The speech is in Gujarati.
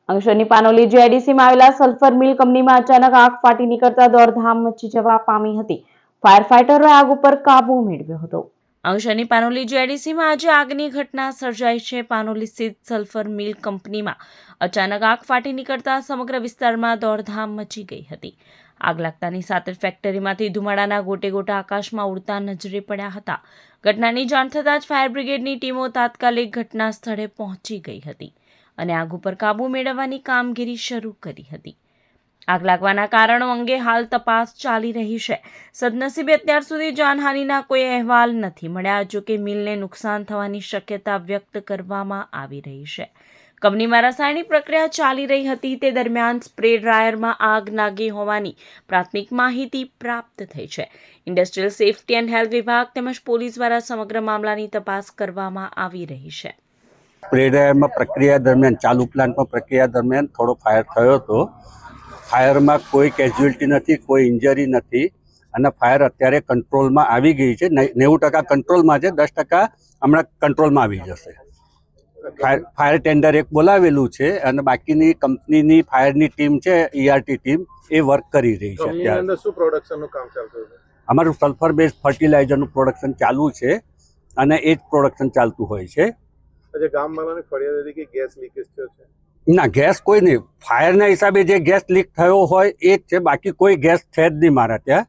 અંકલેશ્વરની પાનોલી જીઆઈડીસીમાં આવેલા સલ્ફર મિલ કંપનીમાં અચાનક આગ ફાટી નીકળતા દોડધામ મચી જવા પામી હતી. ફાયર ફાઈટરોએ આગ ઉપર કાબુ મેળવ્યો હતો. અંકલેશ્વરની પાનોલી જીઆઈડીસીમાં આજે આગની ઘટના સર્જાઈ છે. પાનોલી સ્થિત સલ્ફર મિલ કંપનીમાં અચાનક આગ ફાટી નીકળતા સમગ્ર વિસ્તારમાં દોડધામ મચી ગઈ હતી. આગ લાગતાની સાથે ફેક્ટરીમાંથી ધુમાડાના ગોટે ગોટા આકાશમાં ઉડતા નજરે પડ્યા હતા. ઘટનાની જાણ થતાં જ ફાયર બ્રિગેડની ટીમો તાત્કાલિક ઘટના સ્થળે પહોંચી ગઈ હતી અને આગ ઉપર કાબુ મેળવવાની કામગીરી શરૂ કરી હતી. આગ લાગવાના કારણો અંગે હાલ તપાસ ચાલી રહી છે. સદનસીબે અત્યાર સુધી જાનહાનિના કોઈ અહેવાલ નથી મળ્યા. જોકે મિલને નુકસાન થવાની શક્યતા વ્યક્ત કરવામાં આવી રહી છે. કંપનીમાં રાસાયણિક પ્રક્રિયા ચાલી રહી હતી તે દરમિયાન સ્પ્રે ડ્રાયરમાં આગ લાગી હોવાની પ્રાથમિક માહિતી પ્રાપ્ત થઈ છે. ઇન્ડસ્ટ્રીયલ સેફટી એન્ડ હેલ્થ વિભાગ તેમજ પોલીસ દ્વારા સમગ્ર મામલાની તપાસ કરવામાં આવી રહી છે. સ્પ્રે ડ્રાયરમાં પ્રક્રિયા દરમિયાન ચાલુ પ્લાન્ટમાં પ્રક્રિયા દરમિયાન થોડો ફાયર થયો હતો. ફાયરમાં કોઈ કેઝ્યુઅલ્ટી નથી, કોઈ ઇન્જરી નથી અને ફાયર અત્યારે કંટ્રોલમાં આવી ગઈ છે. 90% કંટ્રોલમાં છે, 10% હમણાં કંટ્રોલમાં આવી જશે. ફાયર ટેન્ડર એક બોલાવેલું છે અને બાકીની કંપનીની ફાયરની ટીમ છે, ERT ટીમ, એ વર્ક કરી રહી છે. અત્યારે શું પ્રોડક્શનનું કામ ચાલતું છે? અમારું સલ્ફર બેઝ ફર્ટિલાઇઝરનું પ્રોડક્શન ચાલુ છે અને એ જ પ્રોડક્શન ચાલતું હોય છે. ગામવાળાની ફરિયાદ હતી કે ગેસ લીકેજ થયો છે? ના, ગેસ કોઈ નહીં. ફાયરના હિસાબે જે ગેસ લીક થયો હોય એ જ છે, બાકી કોઈ ગેસ છે જ નહીં મારા ત્યાં.